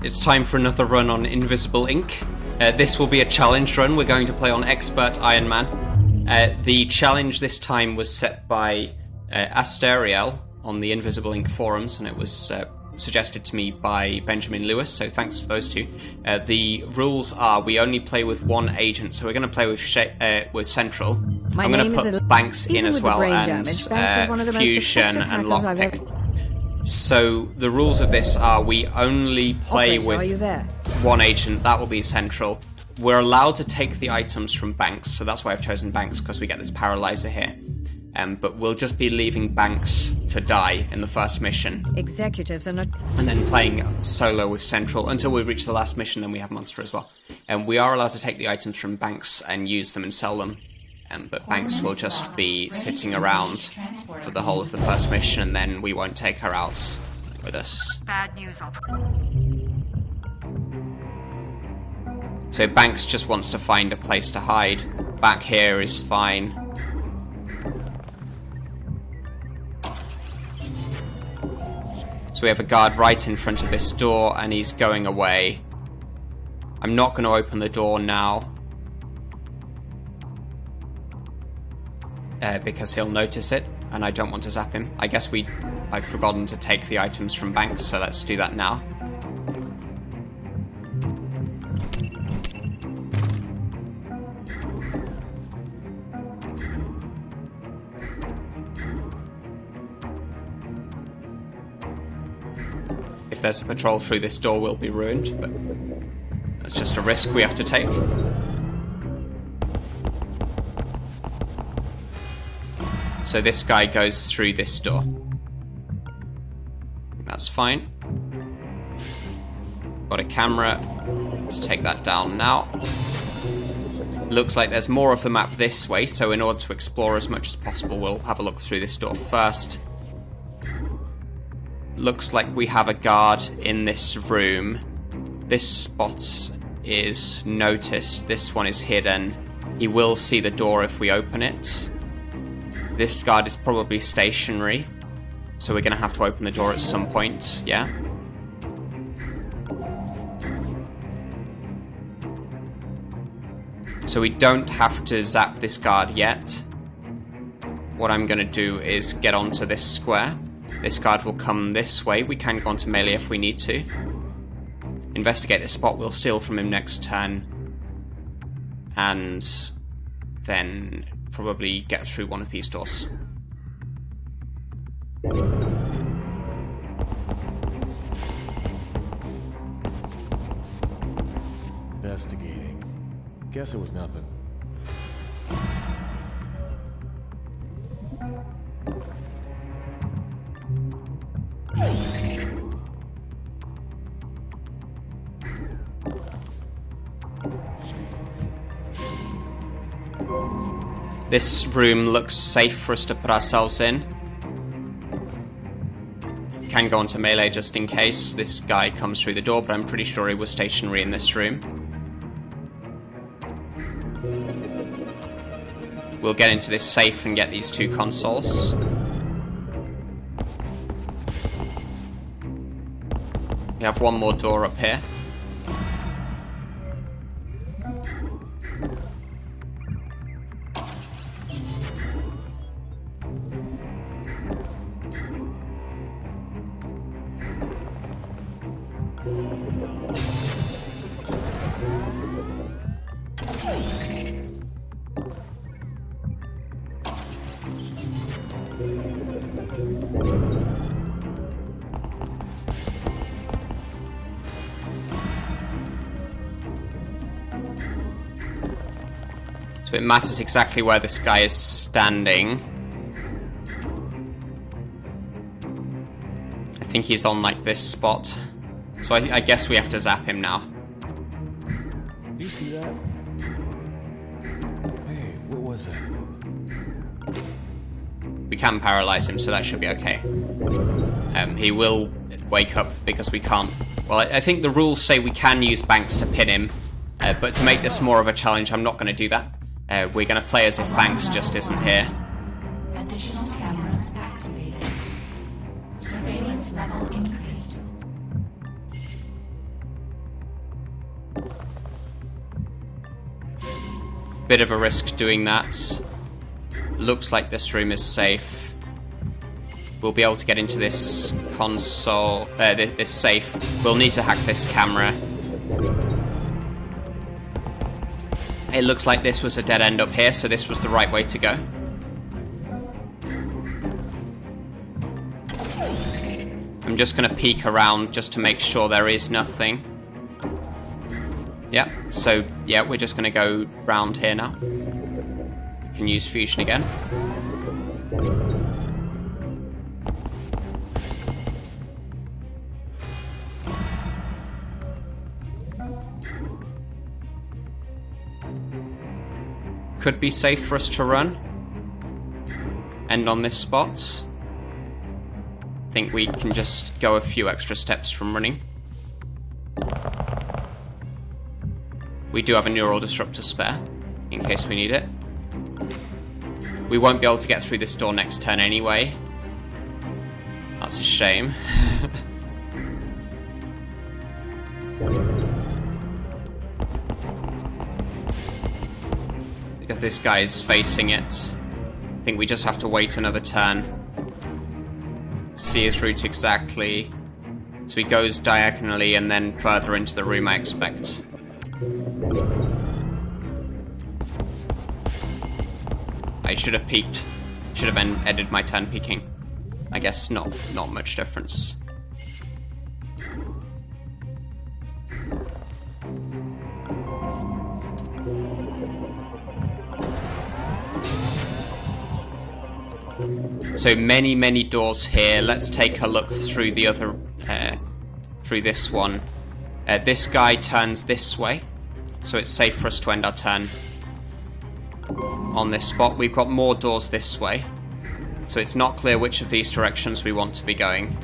It's time for another run on Invisible Ink. This will be a challenge run. We're going to play on Expert Ironman. The challenge this time was set by Asteriel on the Invisible Ink forums, and it was suggested to me by Benjamin Lewis, so thanks to those two. The rules are we only play with one agent, so we're going to play with Central. I'm going to put Banks in as well, and Fusion and Lockpick. So the rules of this are we only play with one agent, that will be Central. We're allowed to take the items from Banks, so that's why I've chosen Banks, because we get this paralyzer here. But we'll just be leaving Banks to die in the first mission. Executives are not... And then playing solo with Central until we reach the last mission, then we have Monster as well. And we are allowed to take the items from Banks and use them and sell them. But Banks will just be sitting around for the whole of the first mission, and then we won't take her out with us. Bad news. So Banks just wants to find a place to hide. Back here is fine. So we have a guard right in front of this door, and he's going away. I'm not going to open the door now. Because he'll notice it, and I don't want to zap him. I guess I've forgotten to take the items from Banks, so let's do that now. If there's a patrol through this door, we'll be ruined, but that's just a risk we have to take. So this guy goes through this door. That's fine. Got a camera. Let's take that down now. Looks like there's more of the map this way, so in order to explore as much as possible, we'll have a look through this door first. Looks like we have a guard in this room. This spot is noticed. This one is hidden. He will see the door if we open it. This guard is probably stationary, so we're going to have to open the door at some point, yeah? So we don't have to zap this guard yet. What I'm going to do is get onto this square. This guard will come this way. We can go onto melee if we need to. Investigate this spot. We'll steal from him next turn. And then probably get through one of these doors. Investigating. Guess it was nothing. This room looks safe for us to put ourselves in. Can go onto melee just in case this guy comes through the door, but I'm pretty sure he was stationary in this room. We'll get into this safe and get these two consoles. We have one more door up here. So it matters exactly where this guy is standing. I think he's on like this spot. So I guess we have to zap him now. You see that? Hey, what was that? We can paralyze him, so that should be okay. He will wake up because we can't... Well, I think the rules say we can use Banks to pin him, but to make this more of a challenge, I'm not going to do that. We're going to play as if Banks just isn't here. Additional cameras activated. Surveillance level increased. bit of a risk doing that. Looks like this room is safe. We'll be able to get into this console, this safe. We'll need to hack this camera. It looks like this was a dead end up here, so this was the right way to go. I'm just going to peek around just to make sure there is nothing. Yeah, so yeah, we're just going to go round here now. We can use fusion again. Could be safe for us to run. End on this spot. I think we can just go a few extra steps from running. We do have a neural disruptor spare, in case we need it. We won't be able to get through this door next turn anyway. That's a shame. Because this guy's facing it. I think we just have to wait another turn. See his route exactly. So he goes diagonally and then further into the room, I expect. I should have peeked. Should have ended my turn peeking. I guess not much difference. So many doors here. Let's take a look through the other, through this one. This guy turns this way, so it's safe for us to end our turn on this spot. We've got more doors this way, so it's not clear which of these directions we want to be going.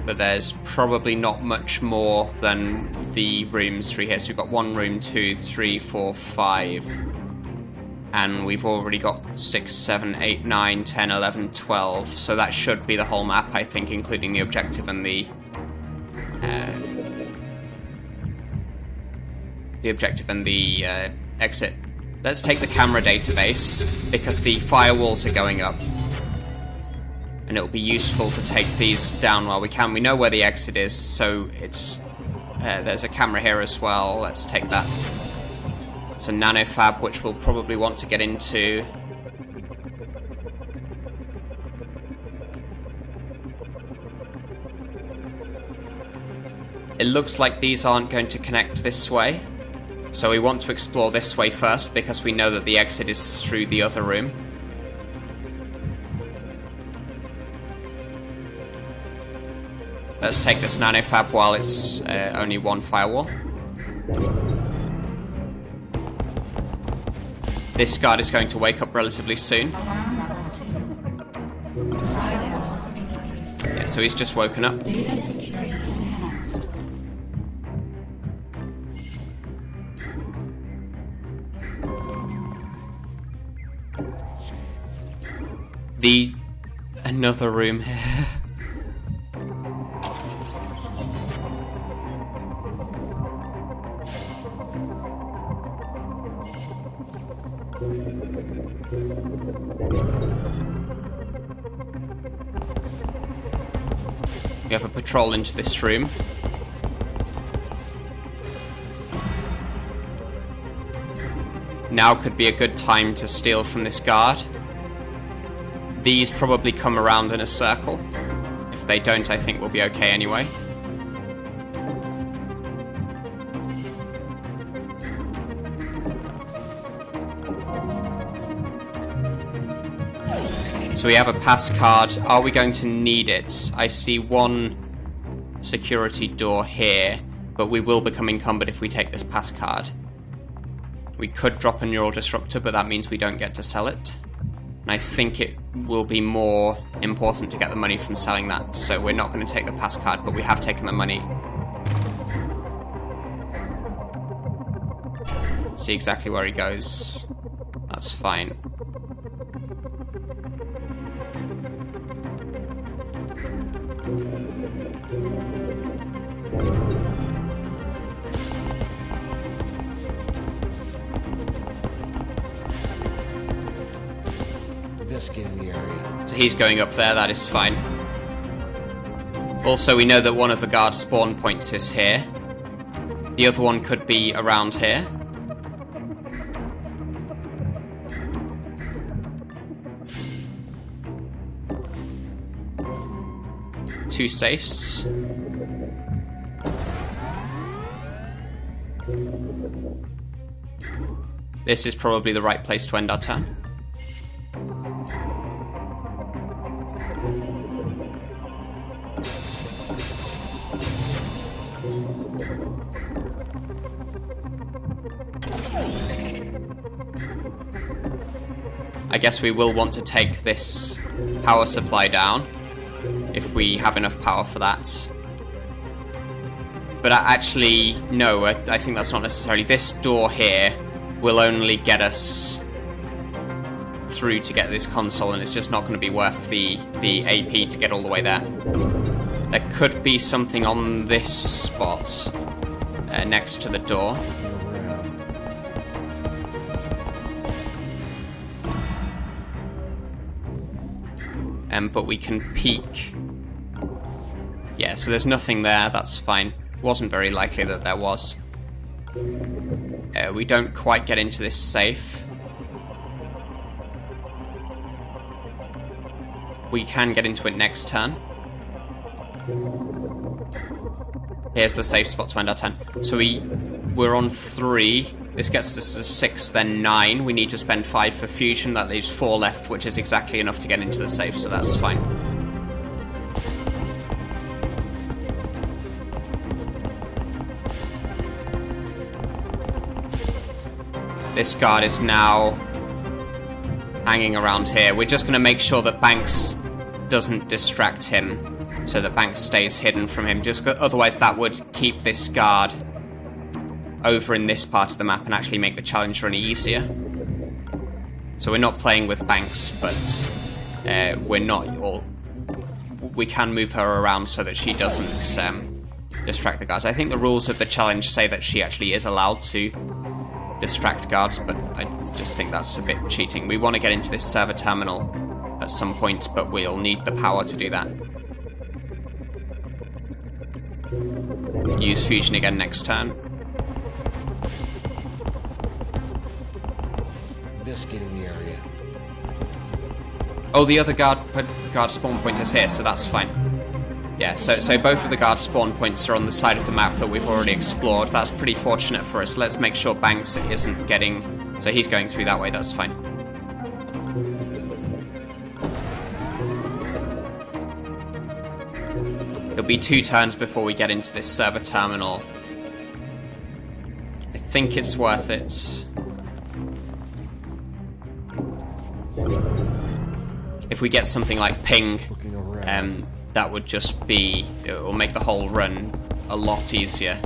But there's probably not much more than the rooms through here. So we've got 1 room, 2, 3, 4, 5. And we've already got 6, 7, 8, 9, 10, 11, 12. So that should be the whole map, I think, including the objective and the exit. Let's take the camera database, because the firewalls are going up. And it'll be useful to take these down while we can. We know where the exit is, so it's there's a camera here as well. Let's take that. It's a nanofab, which we'll probably want to get into. It looks like these aren't going to connect this way, so we want to explore this way first, because we know that the exit is through the other room. Let's take this nanofab while it's only 1 firewall. This guard is going to wake up relatively soon. Yeah, so he's just woken up. Another room here. We have a patrol into this room. Now could be a good time to steal from this guard. These probably come around in a circle. If they don't, I think we'll be okay anyway. So we have a pass card. Are we going to need it? I see 1 security door here, but we will become encumbered if we take this pass card. We could drop a neural disruptor, but that means we don't get to sell it. And I think it will be more important to get the money from selling that, so we're not going to take the pass card, but we have taken the money. See exactly where he goes. That's fine. So he's going up there, that is fine. Also, we know that one of the guard spawn points is here. The other one could be around here. Two safes. This is probably the right place to end our turn. I guess we will want to take this power supply down if we have enough power for that. But actually, no, I think that's not necessarily. This door here will only get us through to get this console, and it's just not going to be worth the AP to get all the way there. There could be something on this spot next to the door. But we can peek. Yeah, so there's nothing there, that's fine. Wasn't very likely that there was. We don't quite get into this safe. We can get into it next turn. Here's the safe spot to end our turn. So we're on 3. This gets us to 6, then 9. We need to spend 5 for fusion. That leaves 4 left, which is exactly enough to get into the safe, so that's fine. This guard is now hanging around here. We're just going to make sure that Banks doesn't distract him, so that Banks stays hidden from him. Just otherwise, that would keep this guard over in this part of the map and actually make the challenge run easier. So we're not playing with Banks, but we can move her around so that she doesn't distract the guards. I think the rules of the challenge say that she actually is allowed to distract guards, but I just think that's a bit cheating. We want to get into this server terminal at some point, but we'll need the power to do that. Use fusion again next turn. Investigating the area. Oh, the other guard spawn point is here, so that's fine. Yeah, so both of the guard spawn points are on the side of the map that we've already explored. That's pretty fortunate for us. Let's make sure Banks isn't getting... So he's going through that way, that's fine. It'll be 2 turns before we get into this server terminal. I think it's worth it. If we get something like ping, that would just be... It will make the whole run a lot easier.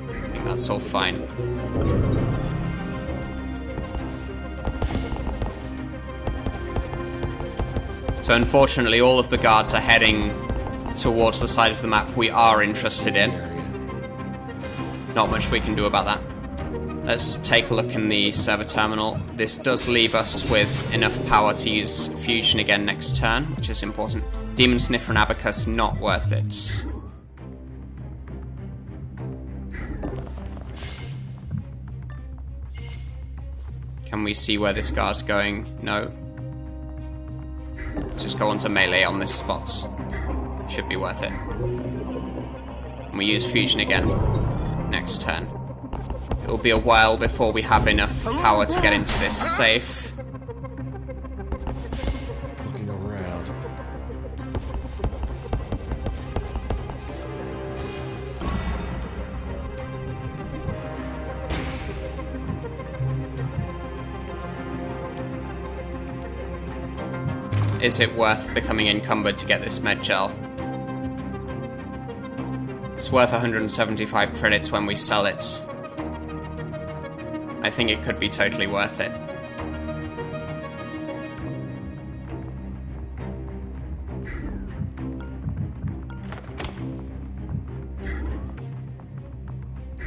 I think that's all fine. So unfortunately, all of the guards are heading towards the side of the map we are interested in. Not much we can do about that. Let's take a look in the server terminal. This does leave us with enough power to use fusion again next turn, which is important. Demon Sniffer and Abacus, not worth it. Can we see where this guard's going? No. Let's just go on to melee on this spot. Should be worth it. And we use fusion again next turn. It'll be a while before we have enough power to get into this safe. Looking around. Is it worth becoming encumbered to get this med gel? It's worth 175 credits when we sell it. I think it could be totally worth it.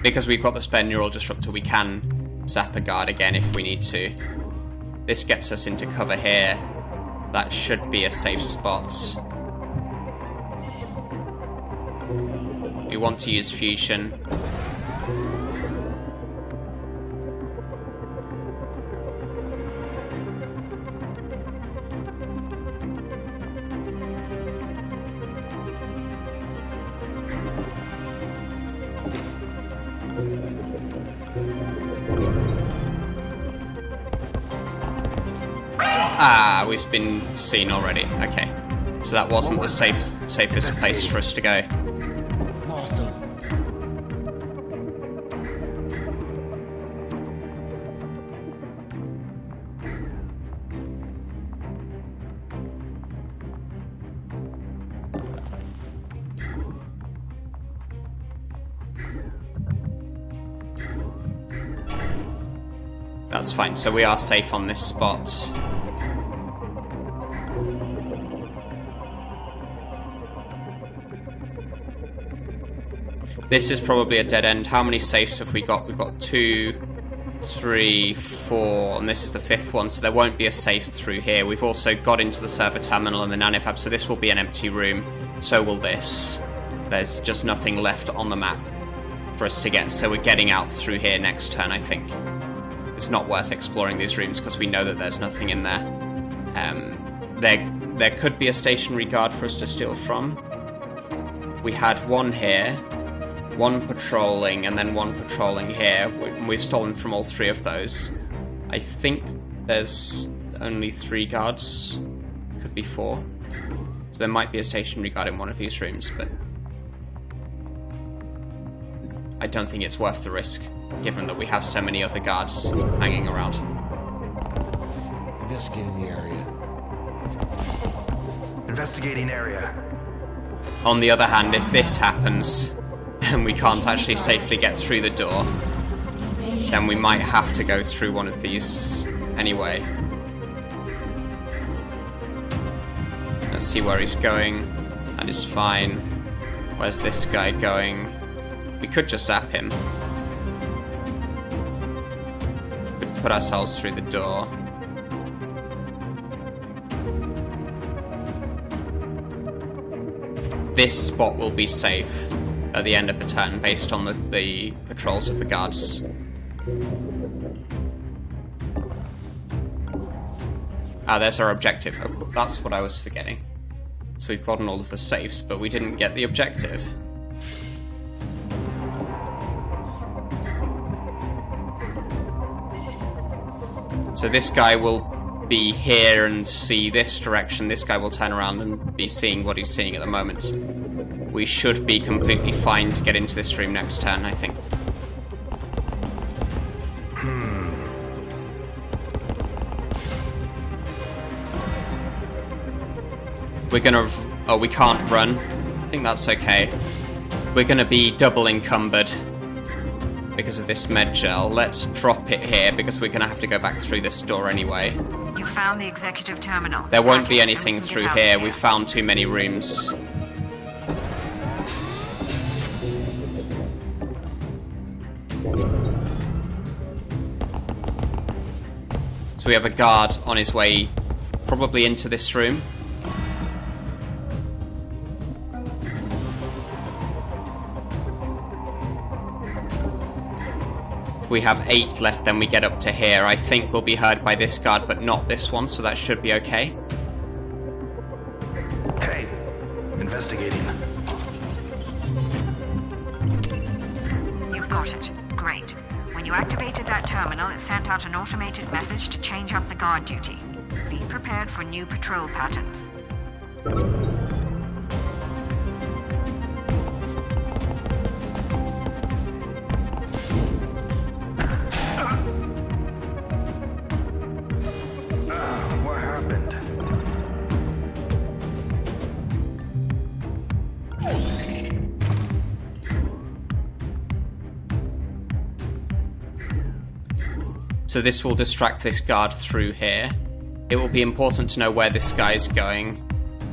because we've got the spare neural disruptor, we can zap a guard again if we need to. This gets us into cover here. That should be a safe spot. We want to use fusion. Ah, we've been seen already. Okay. So that wasn't the safest place for us to go. Lost him. That's fine. So we are safe on this spot. This is probably a dead end. How many safes have we got? We've got 2, 3, 4, and this is the 5th one, so there won't be a safe through here. We've also got into the server terminal and the nanofab, so this will be an empty room. So will this. There's just nothing left on the map for us to get, so we're getting out through here next turn, I think. It's not worth exploring these rooms because we know that there's nothing in there. There could be a stationary guard for us to steal from. We had one here, one patrolling, and then one patrolling here. We've stolen from all 3 of those. I think there's only 3 guards. Could be 4. So there might be a stationary guard in one of these rooms, but I don't think it's worth the risk, given that we have so many other guards hanging around. Investigating the area. Investigating area. On the other hand, if this happens, and we can't actually safely get through the door, then we might have to go through one of these anyway. Let's see where he's going. That is fine. Where's this guy going? We could just zap him. Could put ourselves through the door. This spot will be safe at the end of the turn based on the patrols of the guards. Ah, there's our objective. That's what I was forgetting. So we've gotten all of the safes, but we didn't get the objective. So this guy will be here and see this direction. This guy will turn around and be seeing what he's seeing at the moment. We should be completely fine to get into this room next turn, I think. We're gonna... Oh, we can't run. I think that's okay. We're gonna be double encumbered because of this med gel. Let's drop it here because we're gonna have to go back through this door anyway. You found the executive terminal. There won't be anything through here. We've found too many rooms. So we have a guard on his way probably into this room. If we have 8 left, then we get up to here. I think we'll be heard by this guard, but not this one, so that should be okay. Hey, investigating. You've got it. Great. When you activated that terminal, it sent out an automated message to change up the guard duty. Be prepared for new patrol patterns. What happened? So this will distract this guard through here. It will be important to know where this guy's going.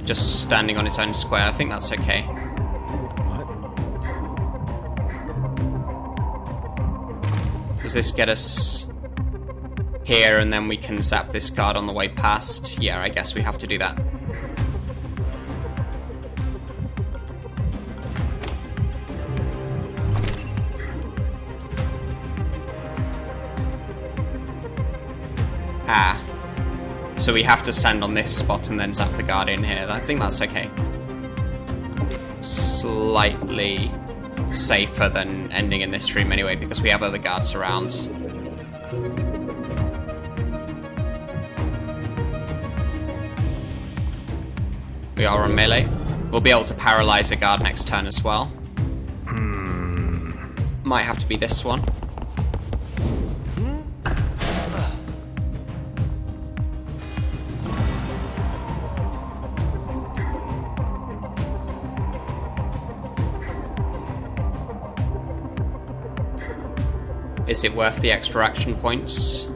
Just standing on his own square, I think that's okay. Does this get us here and then we can zap this guard on the way past? Yeah, I guess we have to do that. Ah. So we have to stand on this spot and then zap the guard in here. I think that's okay. Slightly safer than ending in this room anyway, because we have other guards around. We are on melee. We'll be able to paralyze a guard next turn as well. Might have to be this one. Is it worth the extra action points?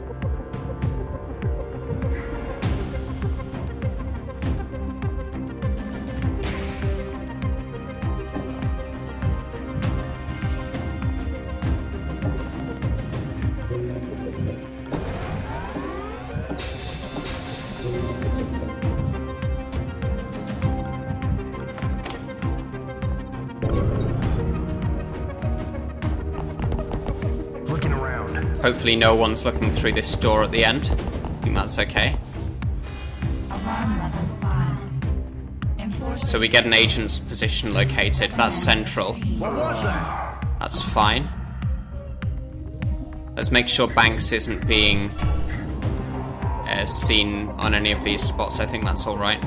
Hopefully no one's looking through this door at the end. I think that's okay. Alarm level 5. So we get an agent's position located. That's central. What was that? That's fine. Let's make sure Banks isn't being seen on any of these spots. I think that's alright.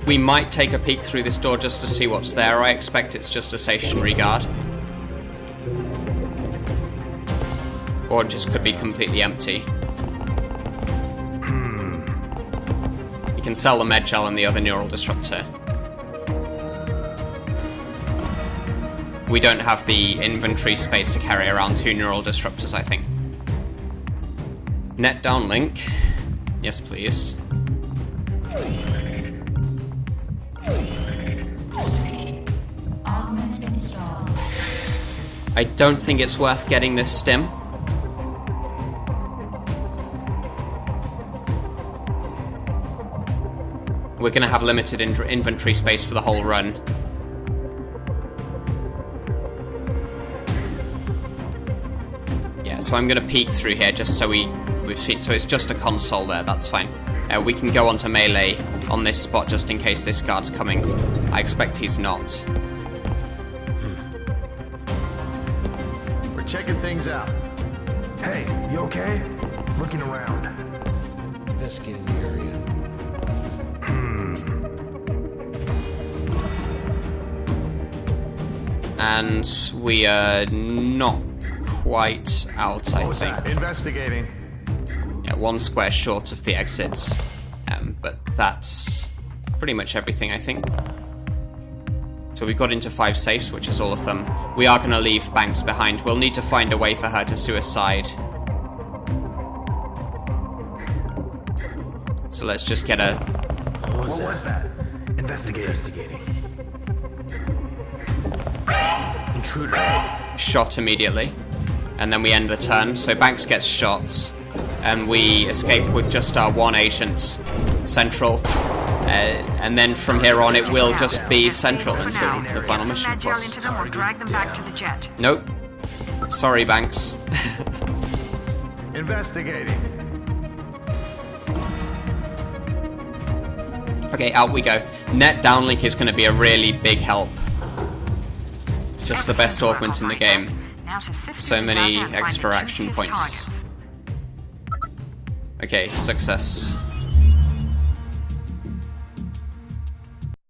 We might take a peek through this door just to see what's there. I expect it's just a stationary guard. Or it just could be completely empty. You can sell the med gel and the other neural disruptor. We don't have the inventory space to carry around 2 neural disruptors, I think. Net downlink. Yes, please. I don't think it's worth getting this stim. We're going to have limited inventory space for the whole run. Yeah, so I'm going to peek through here just so we've seen. So it's just a console there. That's fine. We can go onto melee on this spot just in case this guard's coming. I expect he's not. Checking things out. Hey, you okay? Looking around. Investigating the area. And we are not quite out, I think. Investigating. Yeah, 1 square short of the exits. But that's pretty much everything, I think. So we got into 5 safes, which is all of them. We are going to leave Banks behind. We'll need to find a way for her to suicide. So let's just get a... What was that? Investigating. Intruder. shot immediately. And then we end the turn. So Banks gets shot. And we escape with just our 1 agent central. And then from here on, it will just be central until the final mission, of course. Into them or drag them back to the jet. Nope. Sorry, Banks. Investigating. Okay, out we go. Net downlink is going to be a really big help. It's just the best augment in the game. So many extra action points. Okay, success.